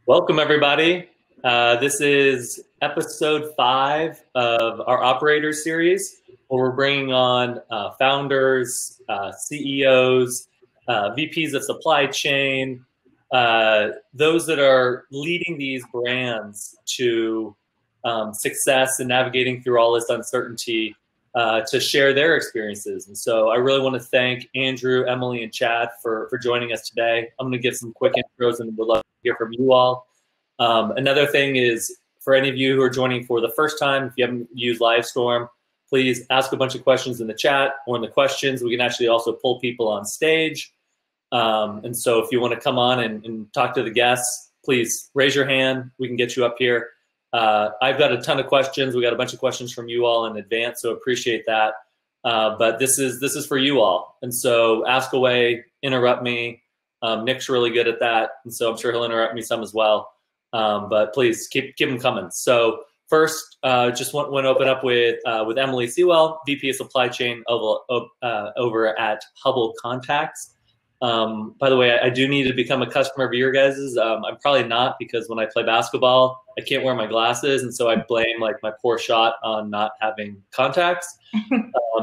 Welcome, everybody. This is episode 5 of our Operator series, where we're bringing on founders, CEOs, VPs of supply chain, those that are leading these brands to success and navigating through all this uncertainty to share their experiences. And so I really want to thank Andrew, Emily, and Chad for joining us today. I'm going to give some quick intros and would love to hear from you all. Another thing is, for any of you who are joining for the first time, if you haven't used Livestorm, please ask a bunch of questions in the chat or in the questions. We can actually also pull people on stage. And so if you want to come on and talk to the guests, please raise your hand. We can get you up here. I've got a ton of questions. We got a bunch of questions from you all in advance, so appreciate that. But this is for you all. And so ask away, interrupt me. Nick's really good at that, and so I'm sure he'll interrupt me some as well. But please keep them coming. So first, just want to open up with Emily Sewell, VP of Supply Chain over at Hubble Contacts. By the way, I do need to become a customer of your guys's. I'm probably not, because when I play basketball, I can't wear my glasses, and so I blame like my poor shot on not having contacts.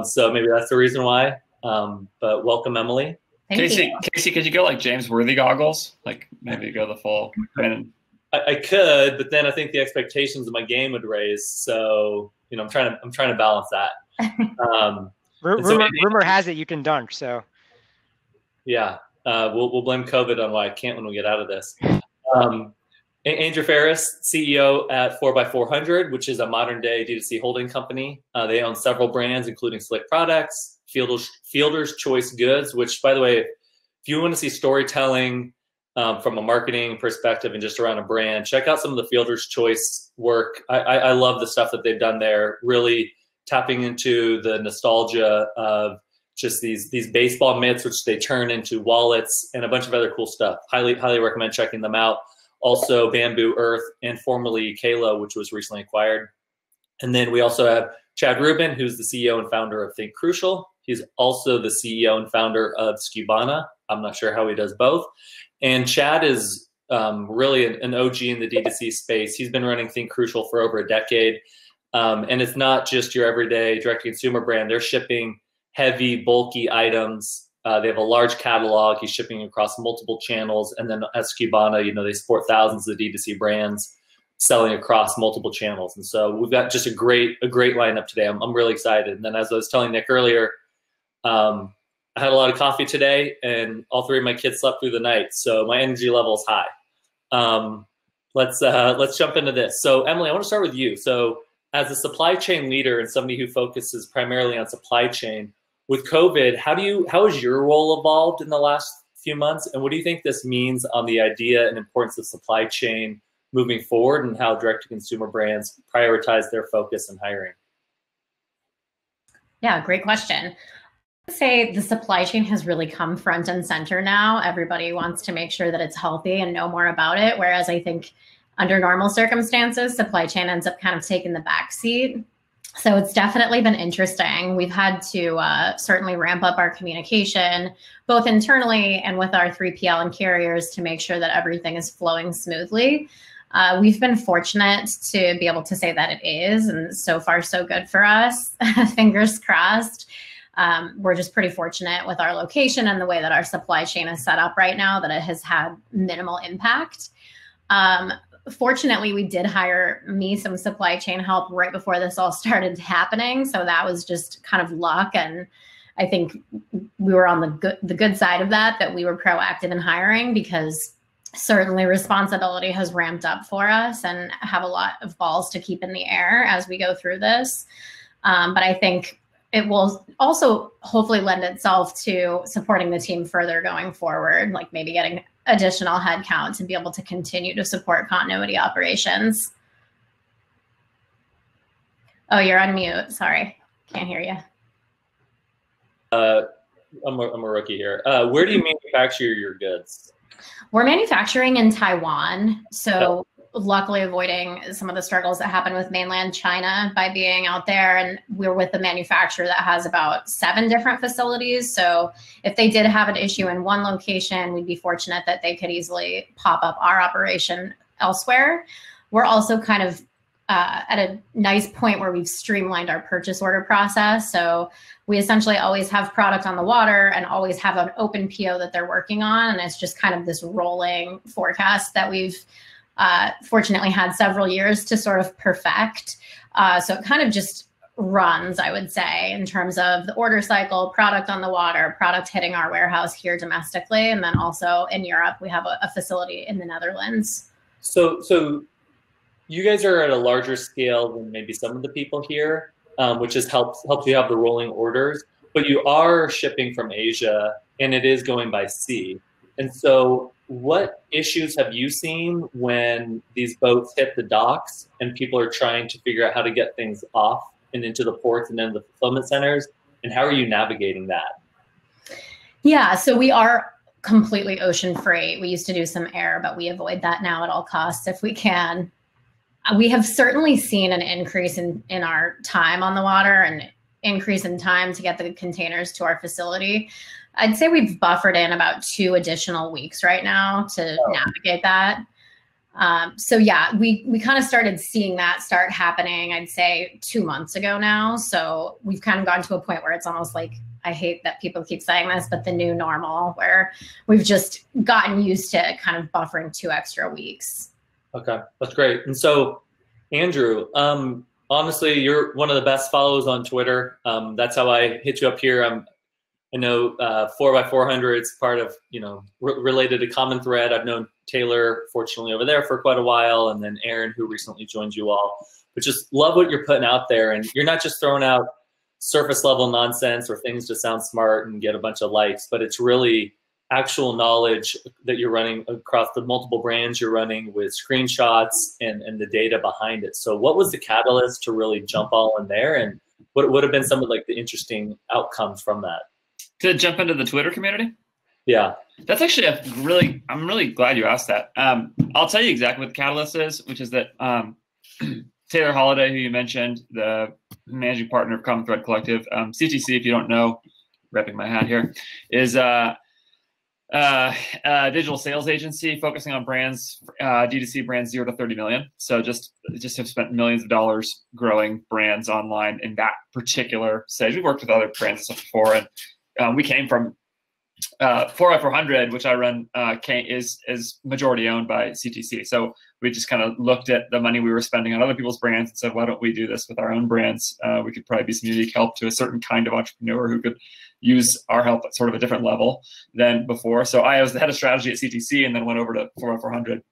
So maybe that's the reason why. But welcome, Emily. Casey, could you go like James Worthy goggles? Like maybe go the full. I could, but then I think the expectations of my game would raise. So I'm trying to balance that. Rumor has it you can dunk. So yeah, we'll blame COVID on why I can't when we get out of this. Andrew Faris, CEO at 4x400, which is a modern-day D2C holding company. They own several brands, including Slick Products, Fielder's Choice Goods, which, by the way, if you want to see storytelling from a marketing perspective and just around a brand, check out some of the Fielder's Choice work. I love the stuff that they've done there, really tapping into the nostalgia of just these baseball mitts, which they turn into wallets and a bunch of other cool stuff. Highly recommend checking them out. Also Bamboo Earth, and formerly Kalo, which was recently acquired. And then we also have Chad Rubin, who's the CEO and founder of ThinkCrucial. He's also the CEO and founder of Skubana. I'm not sure how he does both. And Chad is really an OG in the D2C space. He's been running ThinkCrucial for over a decade. And it's not just your everyday direct-to-consumer brand. They're shipping heavy, bulky items. They have a large catalog. He's shipping across multiple channels. And then at Skubana, they support thousands of D2C brands selling across multiple channels. And so we've got just a great lineup today. I'm really excited. And then, as I was telling Nick earlier, I had a lot of coffee today, and all 3 of my kids slept through the night. So my energy level is high. Let's jump into this. So Emily, I want to start with you. So as a supply chain leader and somebody who focuses primarily on supply chain, with COVID, how has your role evolved in the last few months? And what do you think this means on the idea and importance of supply chain moving forward, and how direct-to-consumer brands prioritize their focus in hiring? Yeah, great question. I'd say the supply chain has really come front and center now. Everybody wants to make sure that it's healthy and know more about it. Whereas I think under normal circumstances, supply chain ends up kind of taking the back seat. So it's definitely been interesting. We've had to certainly ramp up our communication, both internally and with our 3PL and carriers, to make sure that everything is flowing smoothly. We've been fortunate to be able to say that it is, and so far so good for us. Fingers crossed. We're just pretty fortunate with our location and the way that our supply chain is set up right now that it has had minimal impact. Fortunately, we did hire some supply chain help right before this all started happening. So that was just kind of luck. And I think we were on the good side of that we were proactive in hiring, because certainly responsibility has ramped up for us and have a lot of balls to keep in the air as we go through this. But I think it will also hopefully lend itself to supporting the team further going forward, like maybe getting additional headcount to be able to continue to support continuity operations. Oh, you're on mute. Sorry, can't hear you. I'm a rookie here. Where do you manufacture your goods? We're manufacturing in Taiwan. So luckily avoiding some of the struggles that happen with mainland China by being out there. And we're with a manufacturer that has about 7 different facilities. So if they did have an issue in one location, we'd be fortunate that they could easily pop up our operation elsewhere. We're also kind of at a nice point where we've streamlined our purchase order process. So we essentially always have product on the water and always have an open PO that they're working on. And it's just kind of this rolling forecast that we've fortunately had several years to sort of perfect. So it kind of just runs, I would say, in terms of the order cycle, product on the water, product hitting our warehouse here domestically. And then also in Europe, we have a facility in the Netherlands. So you guys are at a larger scale than maybe some of the people here, which has helps you have the rolling orders, but you are shipping from Asia and it is going by sea. And so what issues have you seen when these boats hit the docks and people are trying to figure out how to get things off and into the ports and then the fulfillment centers? And how are you navigating that? Yeah, so we are completely ocean freight. We used to do some air, but we avoid that now at all costs if we can. We have certainly seen an increase in our time on the water and increase in time to get the containers to our facility. I'd say we've buffered in about 2 additional weeks right now to navigate that. So yeah, we kind of started seeing that start happening, I'd say 2 months ago now. So we've kind of gotten to a point where it's almost like, I hate that people keep saying this, but the new normal, where we've just gotten used to kind of buffering 2 extra weeks. Okay, that's great. And so, Andrew, honestly, you're one of the best follows on Twitter. That's how I hit you up here. I know 4x400 is part of, related to common thread. I've known Taylor, fortunately, over there for quite a while, and then Aaron, who recently joined you all. But just love what you're putting out there. And you're not just throwing out surface level nonsense or things to sound smart and get a bunch of likes, but it's really actual knowledge that you're running across the multiple brands you're running with screenshots and the data behind it. So what was the catalyst to really jump all in there? And what would have been some of like the interesting outcomes from that? To jump into the Twitter community? Yeah. That's actually I'm really glad you asked that. I'll tell you exactly what the catalyst is, which is that Taylor Holiday, who you mentioned, the managing partner of Common Thread Collective, CTC, if you don't know, repping my hat here, is digital sales agency focusing on brands, D2C brands 0 to 30 million. So just have spent millions of dollars growing brands online in that particular stage. We've worked with other brands and stuff before, and we came from 4x400, which I run, is majority owned by CTC. So we just kind of looked at the money we were spending on other people's brands and said, why don't we do this with our own brands? We could probably be some unique help to a certain kind of entrepreneur who could use our help at sort of a different level than before. So I was the head of strategy at CTC and then went over to 4x400.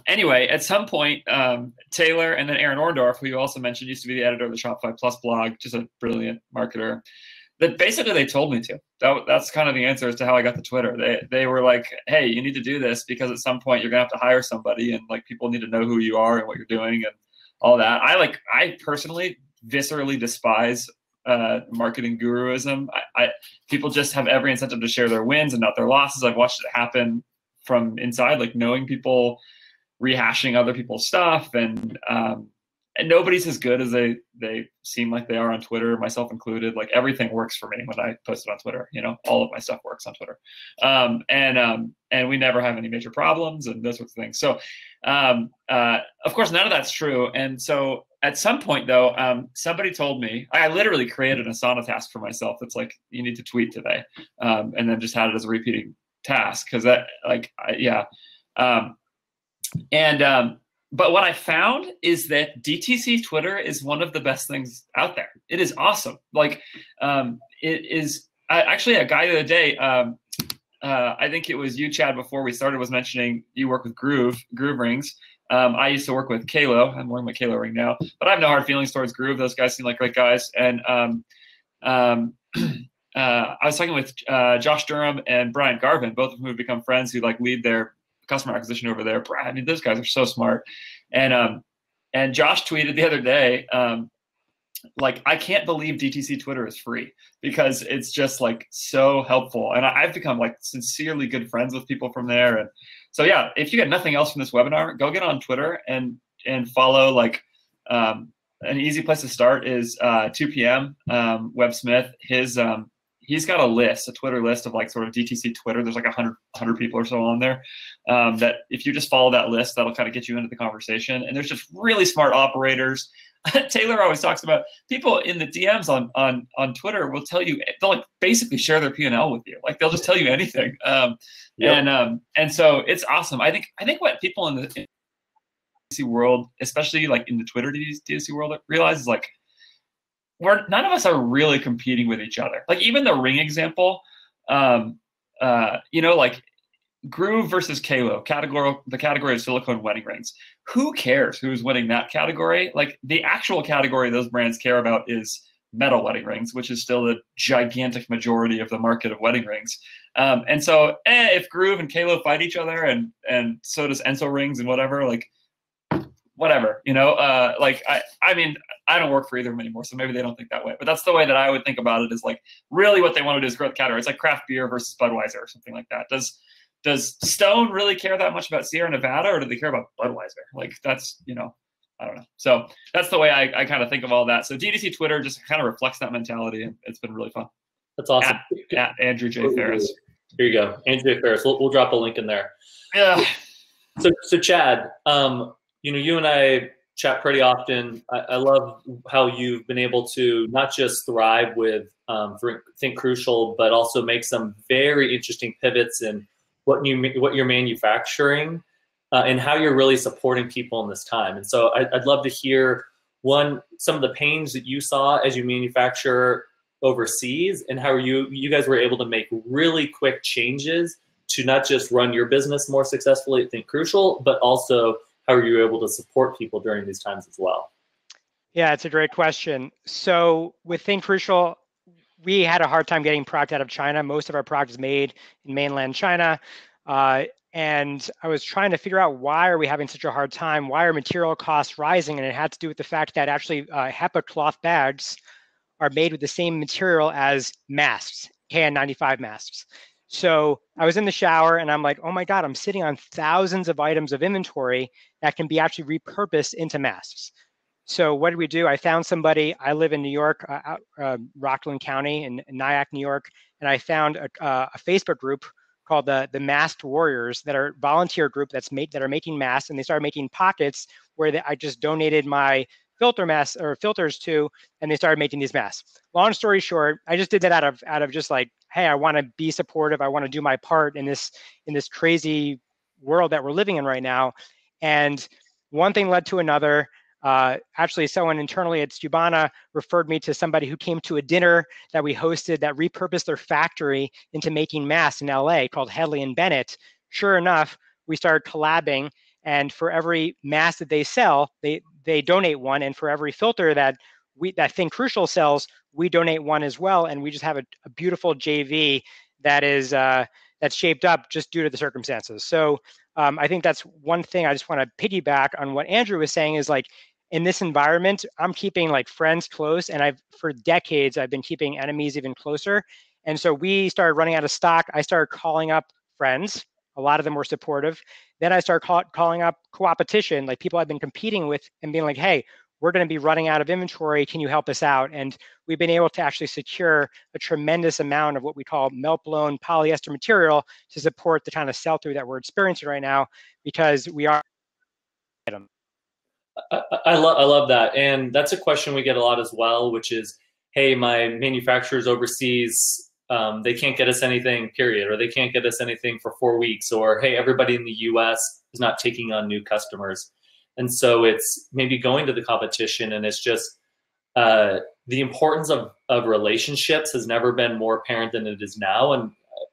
Anyway, at some point, Taylor and then Aaron Orndorff, who you also mentioned, used to be the editor of the Shopify Plus blog, just a brilliant marketer, that basically they told me to. That's kind of the answer as to how I got to Twitter. They were like, hey, you need to do this because at some point you're gonna have to hire somebody and like people need to know who you are and what you're doing and all that. I personally viscerally despise marketing guruism. People just have every incentive to share their wins and not their losses. I've watched it happen from inside, like knowing people, rehashing other people's stuff, and nobody's as good as they seem like they are on Twitter, myself included. Like everything works for me when I post it on Twitter. All of my stuff works on Twitter, and we never have any major problems and those sorts of things. So, of course, none of that's true. And so, at some point, though, somebody told me, I literally created an Asana task for myself. That's like, you need to tweet today, and then just had it as a repeating task because that, but what I found is that DTC Twitter is one of the best things out there. It is awesome. Like, it is actually a guy the other day. I think it was you, Chad, before we started, was mentioning you work with Groove Rings. I used to work with Kalo. I'm wearing my Kalo ring now, but I have no hard feelings towards Groove. Those guys seem like great guys. And I was talking with Josh Durham and Brian Garvin, both of whom have become friends who like lead their customer acquisition over there. I mean, those guys are so smart. And Josh tweeted the other day, like, I can't believe DTC Twitter is free because it's just like so helpful. And I've become like sincerely good friends with people from there. And so, yeah, if you get nothing else from this webinar, go get on Twitter and follow. Like, an easy place to start is 2 p.m. Webb Smith. he's got a list, a Twitter list of like sort of DTC Twitter. There's like 100 people or so on there. That if you just follow that list, that'll kind of get you into the conversation. And there's just really smart operators. Taylor always talks about people in the DMs on Twitter will tell you, they'll like basically share their P&L with you. Like they'll just tell you anything. And so it's awesome. I think what people in the DTC world, especially like in the Twitter DTC world, realize is like, none of us are really competing with each other. Like even the ring example, like Groove versus Kalo, the category of silicone wedding rings. Who cares who's winning that category? Like the actual category those brands care about is metal wedding rings, which is still the gigantic majority of the market of wedding rings. And so if Groove and Kalo fight each other and so does Enso rings and whatever, like whatever, I mean, I don't work for either of them anymore, so maybe they don't think that way. But that's the way that I would think about it, is like really what they want to do is grow the category. It's like craft beer versus Budweiser or something like that. Does Stone really care that much about Sierra Nevada, or do they care about Budweiser? Like that's, I don't know. So that's the way I kind of think of all that. So DTC Twitter just kind of reflects that mentality, and it's been really fun. That's awesome. At Andrew J. Faris. Here you go. Andrew J. Faris. We'll drop a link in there. Yeah. So Chad, you and I chat pretty often. I love how you've been able to not just thrive with ThinkCrucial, but also make some very interesting pivots in what you're manufacturing and how you're really supporting people in this time. And so I'd love to hear some of the pains that you saw as you manufacture overseas, and how you guys were able to make really quick changes to not just run your business more successfully at ThinkCrucial, but also how are you able to support people during these times as well? Yeah, it's a great question. So with ThinkCrucial, we had a hard time getting product out of China. Most of our product is made in mainland China. And I was trying to figure out, why are we having such a hard time? Why are material costs rising? And it had to do with the fact that actually HEPA cloth bags are made with the same material as masks, KN95 masks. So I was in the shower and I'm like, oh my God, I'm sitting on thousands of items of inventory that can be actually repurposed into masks. So what did we do? I found somebody. I live in New York, Rockland County in Nyack, New York, and I found a Facebook group called the Masked Warriors, that are a volunteer group that are making masks, and they started making pockets where I just donated my filter masks or filters to, and they started making these masks. Long story short, I just did that out of just like, hey, I want to be supportive. I want to do my part in this crazy world that we're living in right now. And one thing led to another. Actually, someone internally at Stubana referred me to somebody who came to a dinner that we hosted that repurposed their factory into making masks in LA, called Headley and Bennett. Sure enough, we started collabing, and for every mask that they sell, they donate one, and for every filter that ThinkCrucial sells, we donate one as well, and we just have a beautiful JV that is that's shaped up just due to the circumstances. So I think that's one thing I just want to piggyback on what Andrew was saying, is like, in this environment, I'm keeping like friends close, and for decades I've been keeping enemies even closer. And so we started running out of stock. I started calling up friends. A lot of them were supportive. Then I started calling up co-opetition, like people I've been competing with, and being like, hey, we're going to be running out of inventory. Can you help us out? And we've been able to actually secure a tremendous amount of what we call melt-blown polyester material to support the kind of sell-through that we're experiencing right now, because we are. I love that. And that's a question we get a lot as well, which is, hey, my manufacturers overseas, they can't get us anything, period, or they can't get us anything for 4 weeks, or hey, everybody in the US is not taking on new customers. And so it's maybe going to the competition, and it's just the importance of relationships has never been more apparent than it is now. And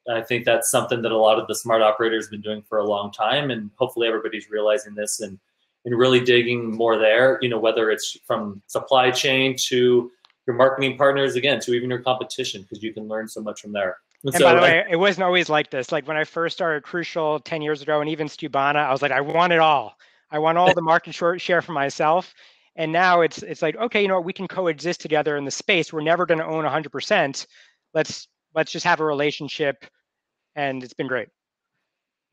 I think that's something that a lot of the smart operators have been doing for a long time. And hopefully everybody's realizing this and really digging more there, whether it's from supply chain to your marketing partners, again, to even your competition, because you can learn so much from there. And so, by the way, it wasn't always like this. Like when I first started Crucial 10 years ago, and even Stubana, I was like, I want it all. I want all the market share for myself. And now it's like, okay, you know what, we can coexist together in the space. We're never going to own 100%. Let's just have a relationship, and it's been great.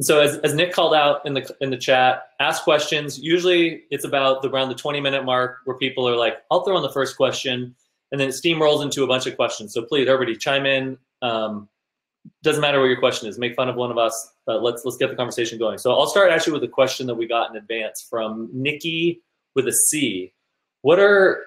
So as Nick called out in the chat, ask questions. Usually it's about around the 20-minute mark where people are like, I'll throw in the first question. and then it steamrolls into a bunch of questions. So please, everybody, chime in. Doesn't matter what your question is. Make fun of one of us, but let's get the conversation going. So I'll start actually with a question that we got in advance from Nikki with a C. What are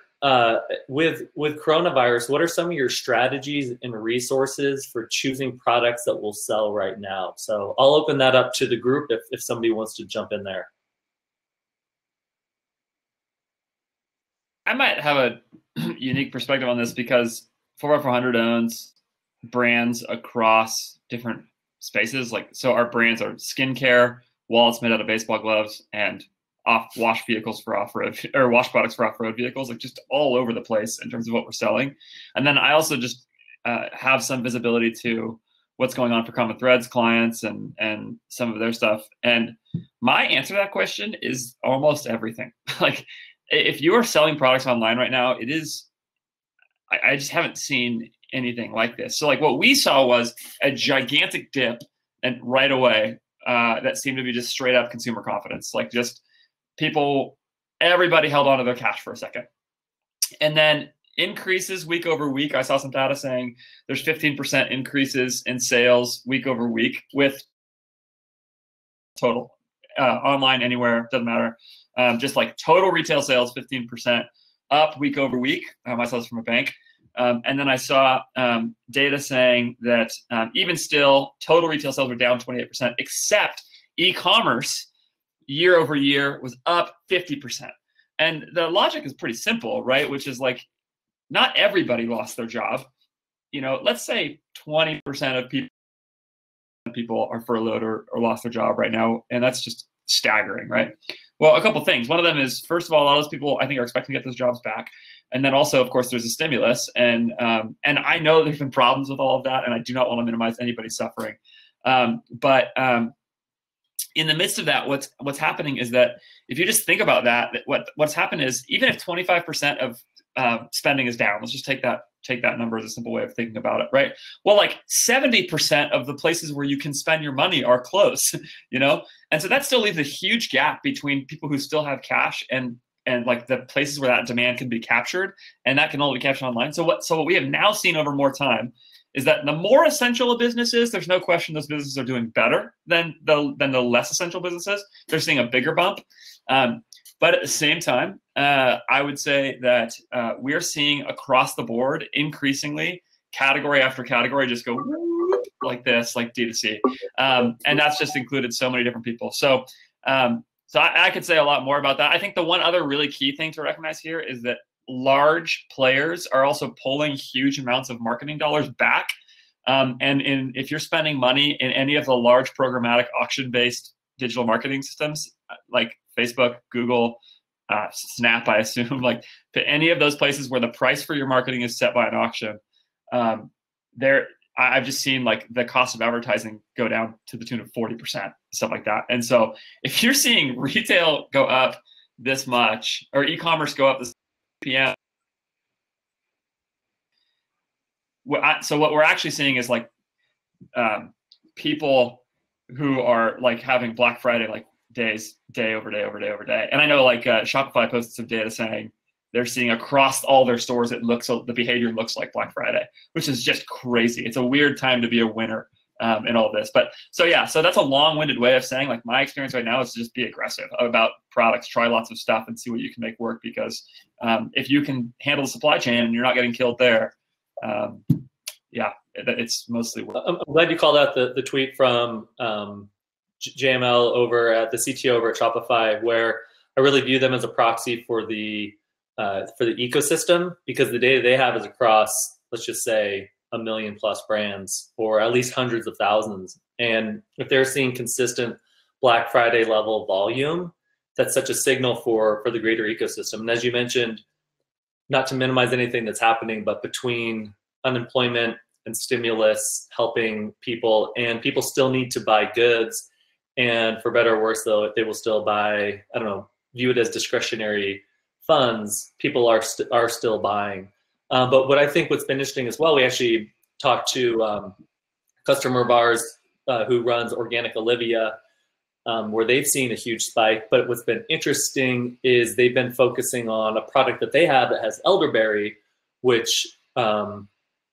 with coronavirus, what are some of your strategies and resources for choosing products that will sell right now? So I'll open that up to the group if somebody wants to jump in there. I might have a unique perspective on this because 4x400 owns brands across different spaces. Like, so our brands are skincare, wallets made out of baseball gloves, and wash vehicles for off-road, or wash products for off-road vehicles, like just all over the place in terms of what we're selling. And then I also just have some visibility to what's going on for Common Threads clients and some of their stuff. And my answer to that question is almost everything. Like, if you are selling products online right now, it is, I just haven't seen anything like this. So like what we saw was a gigantic dip, and right away that seemed to be just straight up consumer confidence. Like, just everybody held on to their cash for a second. And then increases week over week. I saw some data saying there's 15% increases in sales week over week with total online, anywhere, doesn't matter. Just like total retail sales, 15% up week over week. I saw this from a bank. And then I saw data saying that even still, total retail sales were down 28%, except e-commerce year over year was up 50%. And the logic is pretty simple, right? Which is like, not everybody lost their job. You know, let's say 20% of people are furloughed or lost their job right now. And that's just staggering, right? Well, a couple things. One of them is, first of all, a lot of those people I think are expecting to get those jobs back. And then also, of course, there's a stimulus. And I know there's been problems with all of that, and I do not want to minimize anybody's suffering. But in the midst of that, what's happening is that if you just think about that, what's happened is, even if 25% of spending is down, let's just take that number as a simple way of thinking about it, right? Well, like 70% of the places where you can spend your money are closed, you know? And so that still leaves a huge gap between people who still have cash and like the places where that demand can be captured, and that can only be captured online. So what we have now seen over more time is that the more essential a business is, there's no question those businesses are doing better than the less essential businesses. They're seeing a bigger bump. But at the same time, I would say that we're seeing across the board, increasingly, category after category just go like this, like D2C. And that's just included so many different people. So I could say a lot more about that. I think the one other really key thing to recognize here is that large players are also pulling huge amounts of marketing dollars back. If you're spending money in any of the large programmatic auction-based digital marketing systems, like Facebook, Google, Snap, I assume, like any of those places where the price for your marketing is set by an auction, I've just seen like the cost of advertising go down to the tune of 40%, stuff like that. And so if you're seeing retail go up this much, or e-commerce go up this PM, so what we're actually seeing is like people who are like having Black Friday like day over day. And I know like Shopify posted some data saying they're seeing across all their stores, the behavior looks like Black Friday, which is just crazy. It's a weird time to be a winner in all this. But so that's a long-winded way of saying like my experience right now is to just be aggressive about products, try lots of stuff, and see what you can make work. Because if you can handle the supply chain and you're not getting killed there, it's mostly work. I'm glad you called out the tweet from JML over at the CTO over at Shopify, where I really view them as a proxy for the ecosystem, because the data they have is across, let's just say, 1 million plus brands, or at least hundreds of thousands. And if they're seeing consistent Black Friday level volume, that's such a signal for the greater ecosystem. And as you mentioned, not to minimize anything that's happening, but between unemployment and stimulus helping people, and people still need to buy goods. And for better or worse, though, they will still buy, I don't know, view it as discretionary funds, people are still buying. But what I think what's been interesting as well, we actually talked to a customer of ours who runs Organic Olivia, where they've seen a huge spike. But what's been interesting is they've been focusing on a product that they have that has elderberry, which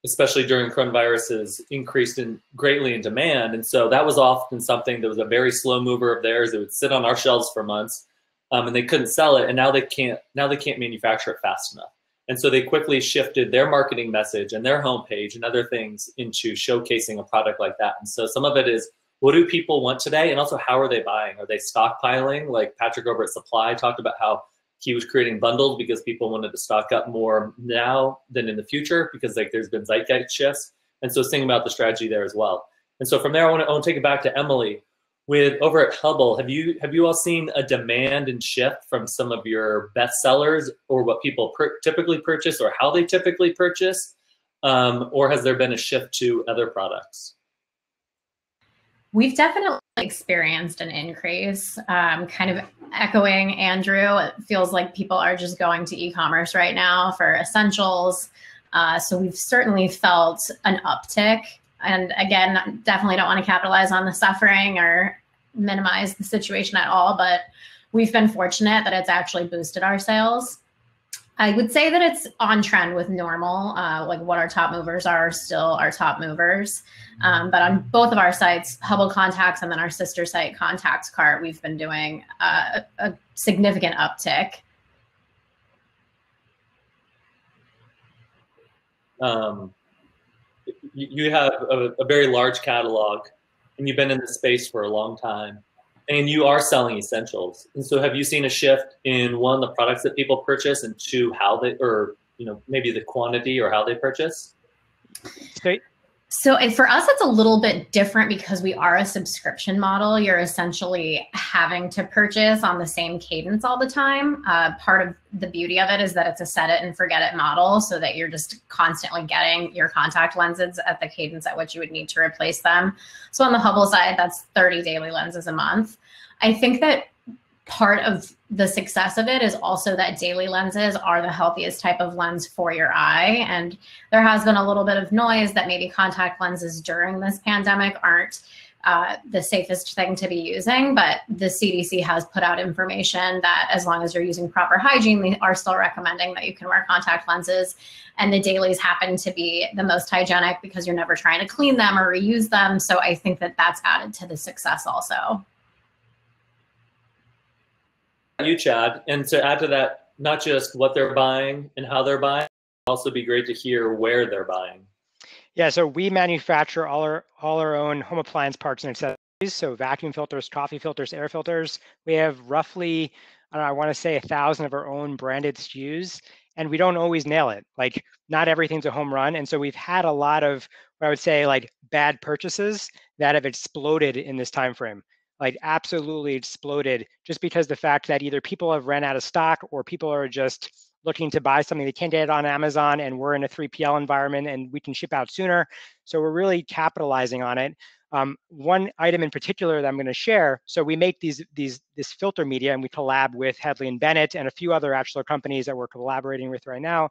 especially during coronavirus, increased greatly in demand. And so that was often something that was a very slow mover of theirs. It would sit on our shelves for months, and they couldn't sell it. And now they can't manufacture it fast enough. And so they quickly shifted their marketing message and their homepage and other things into showcasing a product like that. And so some of it is, what do people want today? And also, how are they buying? Are they stockpiling? Like Patrick over at Supply talked about how he was creating bundles because people wanted to stock up more now than in the future, because like there's been zeitgeist shifts. And so thinking about the strategy there as well. And so from there, I want to take it back to Emily. With over at Hubble, have you all seen a demand and shift from some of your best sellers, or what people typically purchase, or how they typically purchase, or has there been a shift to other products? We've definitely experienced an increase, kind of echoing Andrew. It feels like people are just going to e-commerce right now for essentials. So we've certainly felt an uptick. And again, definitely don't want to capitalize on the suffering or minimize the situation at all, but we've been fortunate that it's actually boosted our sales. I would say that it's on trend with normal, like what our top movers are still our top movers. But on both of our sites, Hubble Contacts and then our sister site, Contacts Cart, we've been doing a significant uptick. You have a very large catalog, and you've been in the space for a long time, and you are selling essentials. And so have you seen a shift in, one, the products that people purchase, and two, how they, or maybe the quantity or how they purchase? So for us, it's a little bit different because we are a subscription model. You're essentially having to purchase on the same cadence all the time. Part of the beauty of it is that it's a set it and forget it model, so that you're just constantly getting your contact lenses at the cadence at which you would need to replace them. So on the Hubble side, that's 30 daily lenses a month. I think that part of the success of it is also that daily lenses are the healthiest type of lens for your eye. And there has been a little bit of noise that maybe contact lenses during this pandemic aren't the safest thing to be using, but the CDC has put out information that as long as you're using proper hygiene, they are still recommending that you can wear contact lenses. And the dailies happen to be the most hygienic because you're never trying to clean them or reuse them. So I think that that's added to the success also. You, Chad, and to add to that, not just what they're buying and how they're buying, it'd also be great to hear where they're buying. Yeah, so we manufacture all our own home appliance parts and accessories. So vacuum filters, coffee filters, air filters. We have roughly, I want to say 1,000 of our own branded SKUs, and we don't always nail it. Like, not everything's a home run. And so we've had a lot of, what I would say, like bad purchases that have exploded in this time frame. Like absolutely exploded, just because the fact that either people have ran out of stock or people are just looking to buy something they can't get it on Amazon, and we're in a 3PL environment and we can ship out sooner. So we're really capitalizing on it. One item in particular that I'm going to share. So we make this filter media, and we collab with Headley and Bennett and a few other actual companies that we're collaborating with right now.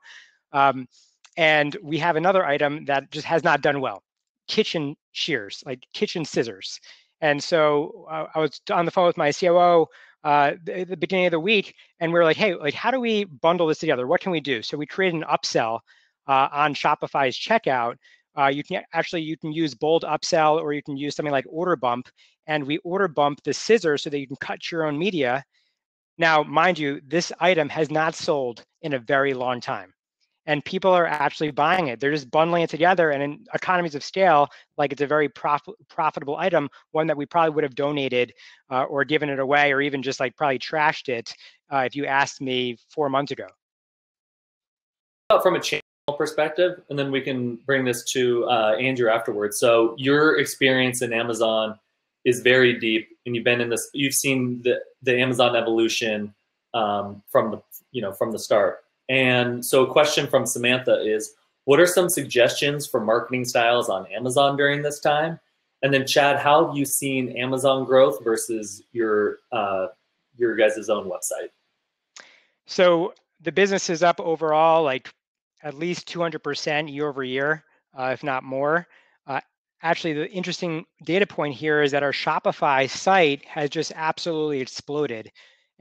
And we have another item that just has not done well: kitchen shears, like kitchen scissors. And so I was on the phone with my COO at the beginning of the week, and we were like, hey, like, how do we bundle this together? What can we do? So we created an upsell on Shopify's checkout. You can use bold upsell, or you can use something like order bump, and we order bump the scissors so that you can cut your own media. Now, mind you, this item has not sold in a very long time, and people are actually buying it. They're just bundling it together, and in economies of scale, like, it's a very profitable item, one that we probably would have donated or given it away, or even just like probably trashed it if you asked me 4 months ago. From a channel perspective, and then we can bring this to Andrew afterwards. So your experience in Amazon is very deep, and you've been in this. You've seen the Amazon evolution from the start. And so a question from Samantha is, what are some suggestions for marketing styles on Amazon during this time? And then Chad, how have you seen Amazon growth versus your guys' own website? So the business is up overall, like at least 200% year over year, if not more. Actually, the interesting data point here is that our Shopify site has just absolutely exploded.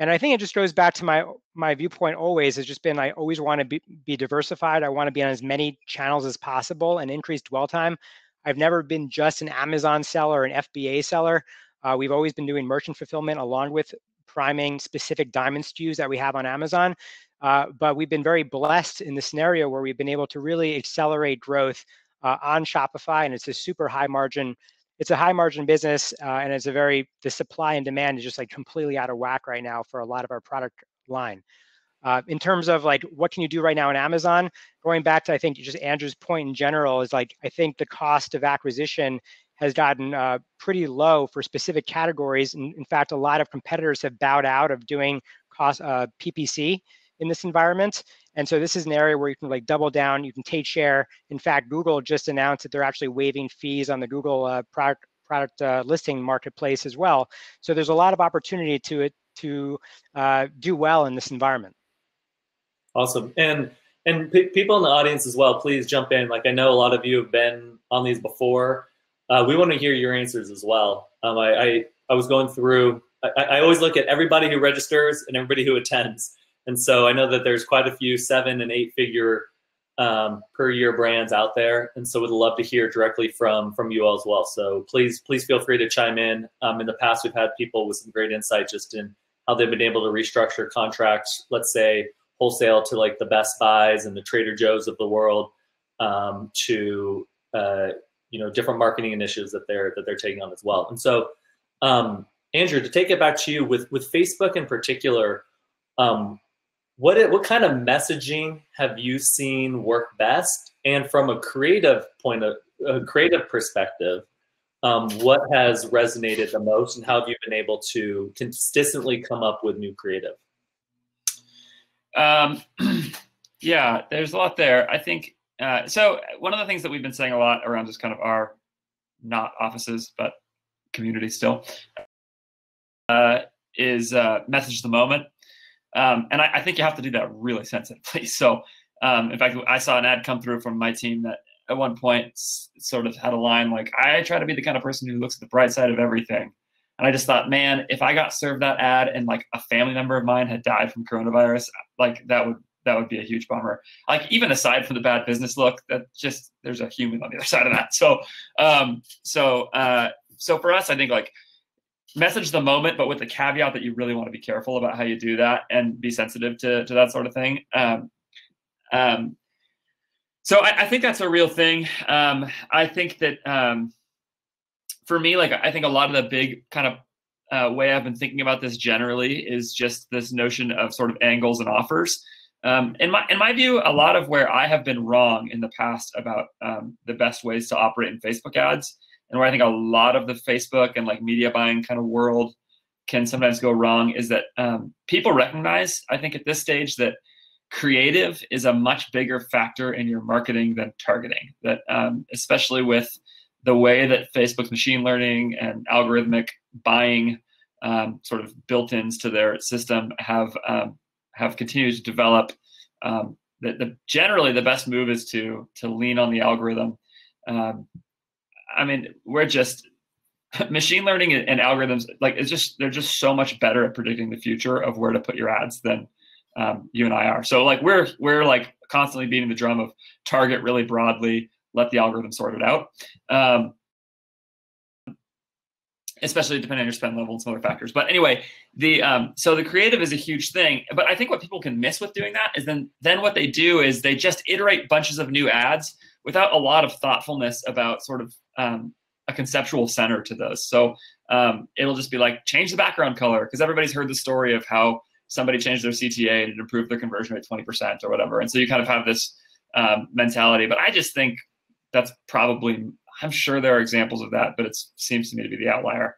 And I think it just goes back to my viewpoint always has just been, I always want to be diversified. I want to be on as many channels as possible and increase dwell time. I've never been just an Amazon seller, an FBA seller. We've always been doing merchant fulfillment along with priming specific diamond SKUs that we have on Amazon. But we've been very blessed in the scenario where we've been able to really accelerate growth on Shopify, and it's a super high margin. It's a high margin business, and it's the supply and demand is just like completely out of whack right now for a lot of our product line. In terms of like, what can you do right now on Amazon? Going back to, I think just Andrew's point in general is like, I think the cost of acquisition has gotten pretty low for specific categories. And in fact, a lot of competitors have bowed out of doing PPC in this environment. And so this is an area where you can like double down, you can take share. In fact, Google just announced that they're actually waiving fees on the Google product listing marketplace as well. So there's a lot of opportunity to do well in this environment. Awesome. And people in the audience as well, please jump in. Like, I know a lot of you have been on these before. We want to hear your answers as well. I was going through, I always look at everybody who registers and everybody who attends. And so I know that there's quite a few 7- and 8-figure per year brands out there. And so we'd love to hear directly from you all as well. So please feel free to chime in. In the past, we've had people with some great insight just in how they've been able to restructure contracts, let's say wholesale to like the Best Buys and the Trader Joe's of the world, to different marketing initiatives that they're taking on as well. And so, Andrew, to take it back to you with Facebook in particular, what kind of messaging have you seen work best? And from a creative perspective, what has resonated the most, and how have you been able to consistently come up with new creative? Yeah, there's a lot there. I think, so one of the things that we've been saying a lot around just kind of our, not offices, but community still, is message the moment. And I think you have to do that really sensitively. So in fact, I saw an ad come through from my team that at one point sort of had a line like, I try to be the kind of person who looks at the bright side of everything. And I just thought, man, if I got served that ad and like a family member of mine had died from coronavirus, like that would be a huge bummer. Like, even aside from the bad business look, that just, there's a human on the other side of that. So so for us, I think like message the moment, but with the caveat that you really want to be careful about how you do that and be sensitive to that sort of thing. So I think that's a real thing. I think that for me, like, I think a lot of the big kind of way I've been thinking about this generally is just this notion of sort of angles and offers. In my view, a lot of where I have been wrong in the past about the best ways to operate in Facebook ads, and where I think a lot of the Facebook and like media buying kind of world can sometimes go wrong, is that people recognize, I think at this stage, that creative is a much bigger factor in your marketing than targeting. That especially with the way that Facebook's machine learning and algorithmic buying sort of built-ins to their system have continued to develop, generally the best move is to lean on the algorithm. I mean, we're just, machine learning and algorithms, like, they're just so much better at predicting the future of where to put your ads than you and I are. So like we're like constantly beating the drum of target really broadly, let the algorithm sort it out. Especially depending on your spend level and some other factors. But anyway, so the creative is a huge thing. But I think what people can miss with doing that is then what they do is they just iterate bunches of new ads without a lot of thoughtfulness about sort of a conceptual center to those. So it'll just be like, change the background color, because everybody's heard the story of how somebody changed their CTA and it improved their conversion rate 20% or whatever. And so you kind of have this mentality. But I just think that's probably, I'm sure there are examples of that, but it seems to me to be the outlier.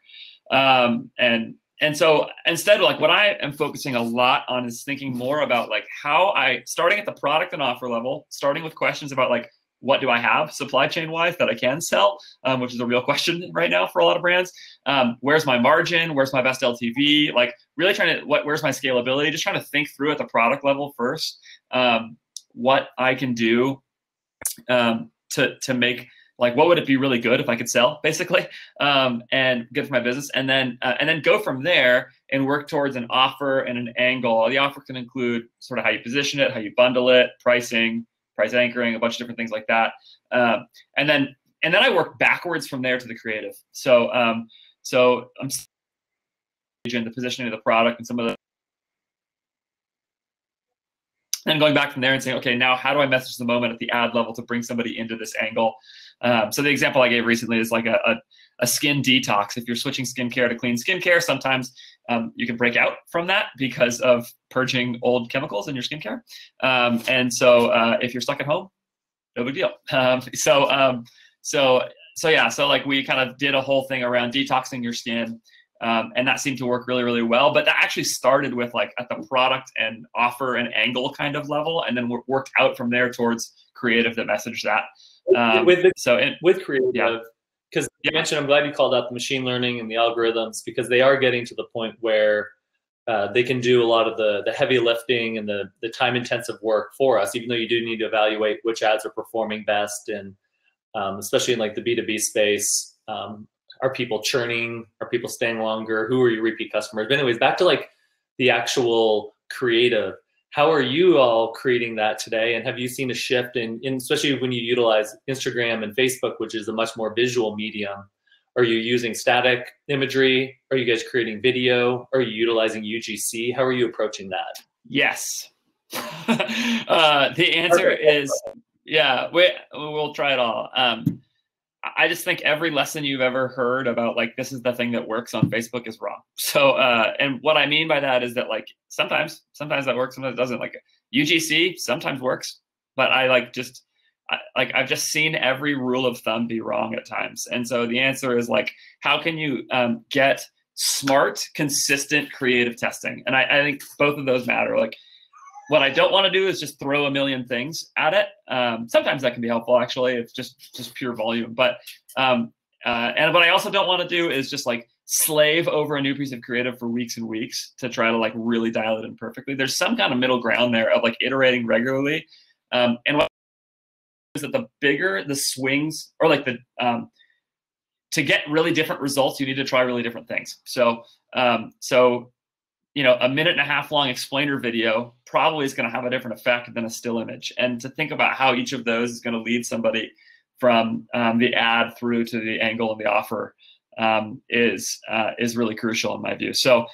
And so instead, like, what I am focusing a lot on is thinking more about like how starting at the product and offer level, starting with questions about like, what do I have supply chain wise that I can sell, which is a real question right now for a lot of brands. Where's my margin? Where's my best LTV? Like, really trying to, where's my scalability? Just trying to think through at the product level first, what I can do to make like what would it be really good if I could sell, basically, and good for my business, and then go from there and work towards an offer and an angle. The offer can include sort of how you position it, how you bundle it, pricing, price anchoring, a bunch of different things like that, and then I work backwards from there to the creative. So I'm in the positioning of the product and some of the. And going back from there and saying, okay, now how do I message the moment at the ad level to bring somebody into this angle? So the example I gave recently is like a skin detox. If you're switching skincare to clean skincare, sometimes you can break out from that because of purging old chemicals in your skincare. And so if you're stuck at home, no big deal. So like we kind of did a whole thing around detoxing your skin. And that seemed to work really, really well. But that actually started with like at the product and offer and angle kind of level, and then worked out from there towards creative that messaged that. With creative, because you mentioned, I'm glad you called out the machine learning and the algorithms, because they are getting to the point where they can do a lot of the heavy lifting and the time intensive work for us, even though you do need to evaluate which ads are performing best. And especially in like the B2B space, are people churning? Are people staying longer? Who are your repeat customers? But anyways, back to like the actual creative. How are you all creating that today? And have you seen a shift in especially when you utilize Instagram and Facebook, which is a much more visual medium? Are you using static imagery? Are you guys creating video? Are you utilizing UGC? How are you approaching that? Yes. The answer is, yeah, we'll try it all. I just think every lesson you've ever heard about like, this is the thing that works on Facebook is wrong. So, and what I mean by that is that like, sometimes that works, sometimes it doesn't. Like UGC sometimes works, but I've just seen every rule of thumb be wrong at times. And so the answer is like, how can you get smart, consistent, creative testing? And I think both of those matter. Like, what I don't want to do is just throw a million things at it. Sometimes that can be helpful, actually. It's just pure volume. But and what I also don't want to do is just like slave over a new piece of creative for weeks and weeks to try to like really dial it in perfectly. There's some kind of middle ground there of like iterating regularly. And what is that the bigger the swings, or like the to get really different results, you need to try really different things. So a 1.5-minute long explainer video probably is going to have a different effect than a still image. And to think about how each of those is going to lead somebody from the ad through to the angle and the offer is really crucial in my view. So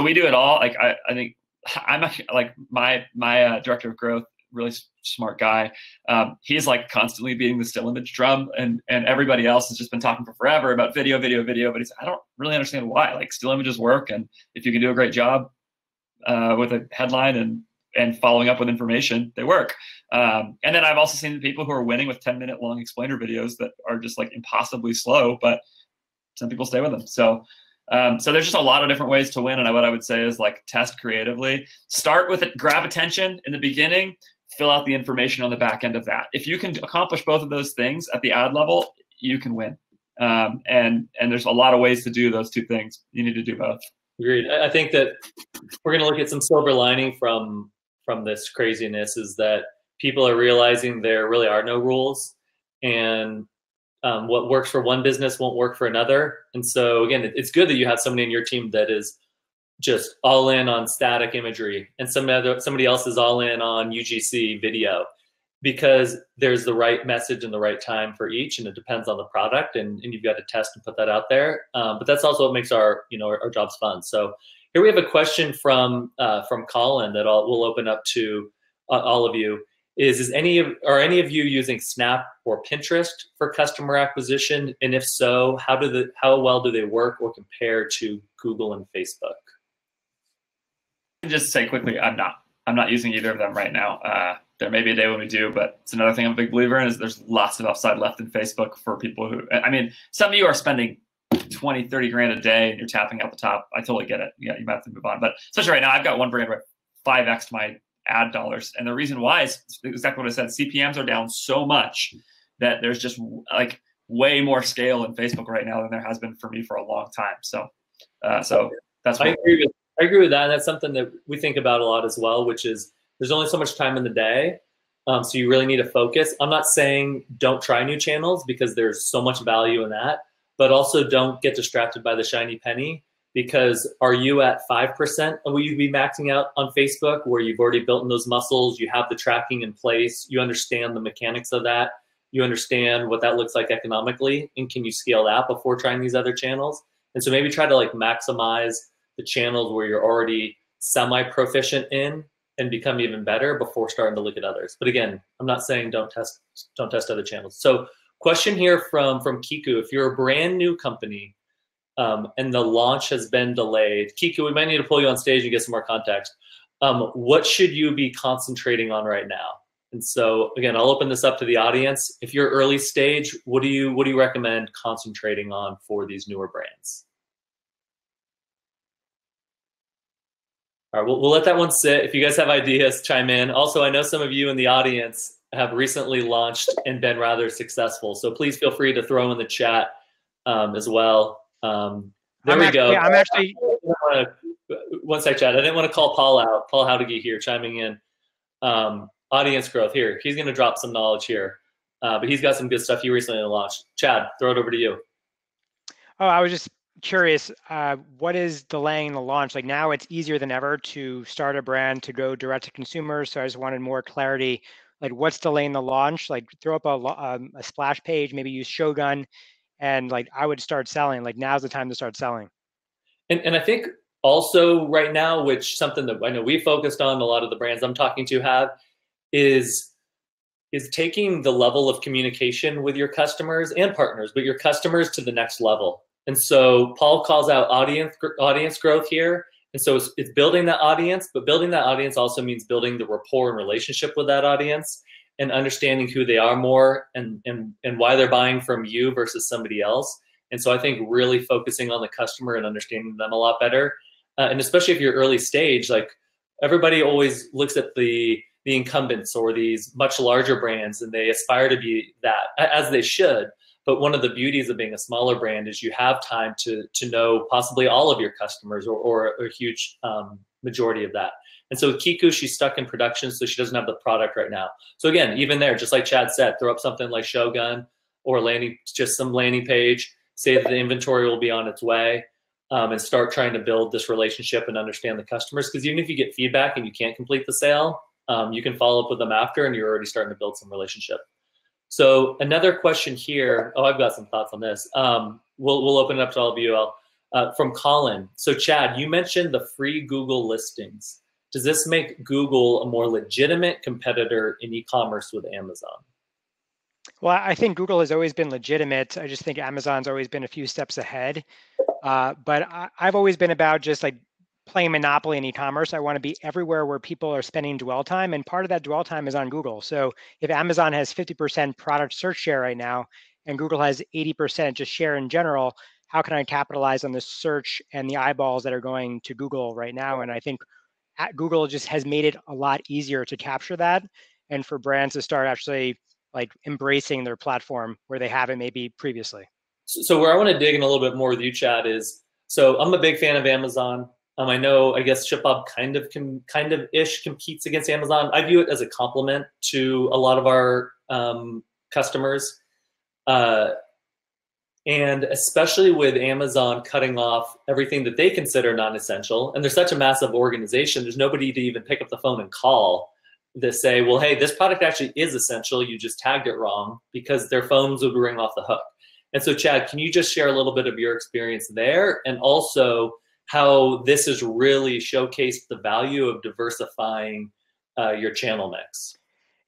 we do it all. Like I think I'm actually, like my director of growth, really smart guy. He's like constantly beating the still image drum, and everybody else has just been talking for forever about video. But he's, I don't really understand why. Like still images work, and if you can do a great job with a headline and following up with information, they work. And then I've also seen people who are winning with 10-minute long explainer videos that are just like impossibly slow, but some people stay with them. So there's just a lot of different ways to win. And what I would say is like test creatively. Start with it, grab attention in the beginning, fill out the information on the back end of that. If you can accomplish both of those things at the ad level, you can win. And there's a lot of ways to do those two things. You need to do both. Agreed. I think that we're going to look at some silver lining from this craziness, is that people are realizing there really are no rules, and what works for one business won't work for another. And so again, it's good that you have somebody in your team that is just all in on static imagery, and somebody else is all in on UGC video, because there's the right message and the right time for each, and it depends on the product, and you've got to test and put that out there. But that's also what makes our jobs fun. So here we have a question from Colin that we'll open up to all of you. Are any of you using Snap or Pinterest for customer acquisition? And if so, how well do they work or compare to Google and Facebook? Just say quickly, I'm not using either of them right now. There may be a day when we do, but it's another thing I'm a big believer in, is there's lots of upside left in Facebook for people who, I mean, some of you are spending 20, 30 grand a day and you're tapping out the top. I totally get it. Yeah, you might have to move on. But especially right now, I've got one brand where 5x my ad dollars. And the reason why is exactly what I said. CPMs are down so much that there's just like way more scale in Facebook right now than there has been for me for a long time. So that's what I agree with that. And that's something that we think about a lot as well, which is there's only so much time in the day. So you really need to focus. I'm not saying don't try new channels because there's so much value in that, but also don't get distracted by the shiny penny, because are you at 5% of what you'd be maxing out on Facebook, where you've already built in those muscles, you have the tracking in place, you understand the mechanics of that, you understand what that looks like economically, and can you scale that before trying these other channels? And so maybe try to like maximize the channels where you're already semi-proficient in and become even better before starting to look at others. But again, I'm not saying don't test other channels. So question here from Kiku: if you're a brand new company and the launch has been delayed, Kiku, we might need to pull you on stage and get some more context. What should you be concentrating on right now? And so again, I'll open this up to the audience. If you're early stage, what do you recommend concentrating on for these newer brands? All right, we'll let that one sit. If you guys have ideas, chime in. Also, I know some of you in the audience have recently launched and been rather successful, so please feel free to throw in the chat as well. There we go. I'm actually. One sec, Chad. I didn't want to call Paul out. Paul Howdigi here, chiming in. Audience growth here. He's going to drop some knowledge here, but he's got some good stuff he recently launched. Chad, throw it over to you. Oh, I was just curious, what is delaying the launch? Like now it's easier than ever to start a brand, to go direct to consumers. So I just wanted more clarity. Like what's delaying the launch? Like throw up a splash page, maybe use Shogun, and like I would start selling. Like now's the time to start selling. And I think also right now, which something that I know we focused on, a lot of the brands I'm talking to have, is taking the level of communication with your customers and partners, but your customers to the next level. And so Paul calls out audience growth here. And so it's building that audience, but building that audience also means building the rapport and relationship with that audience and understanding who they are more and why they're buying from you versus somebody else. And so I think really focusing on the customer and understanding them a lot better. And especially if you're early stage, like everybody always looks at the incumbents or these much larger brands and they aspire to be that, as they should. But one of the beauties of being a smaller brand is you have time to know possibly all of your customers or a huge majority of that. And so with Kiku, she's stuck in production, so she doesn't have the product right now. So again, even there, just like Chad said, throw up something like Shogun or just some landing page, say that the inventory will be on its way, and start trying to build this relationship and understand the customers. Because even if you get feedback and you can't complete the sale, you can follow up with them after and you're already starting to build some relationship. So another question here. Oh, I've got some thoughts on this. We'll open it up to all of you. From Colin. So Chad, you mentioned the free Google listings. Does this make Google a more legitimate competitor in e-commerce with Amazon? Well, I think Google has always been legitimate. I just think Amazon's always been a few steps ahead. But I've always been about just like playing Monopoly in e-commerce. I want to be everywhere where people are spending dwell time, and part of that dwell time is on Google. So if Amazon has 50% product search share right now, and Google has 80% just share in general, how can I capitalize on the search and the eyeballs that are going to Google right now? And I think Google just has made it a lot easier to capture that, and for brands to start actually like embracing their platform where they haven't maybe previously. So where I want to dig in a little bit more with you, Chad, is, so I'm a big fan of Amazon. I know, I guess ShipBob kind of ish competes against Amazon. I view it as a complement to a lot of our customers. And especially with Amazon cutting off everything that they consider non-essential, and they're such a massive organization, there's nobody to even pick up the phone and call to say, well, hey, this product actually is essential, you just tagged it wrong, because their phones would ring off the hook. And so Chad, can you just share a little bit of your experience there, and also how this has really showcased the value of diversifying your channel mix?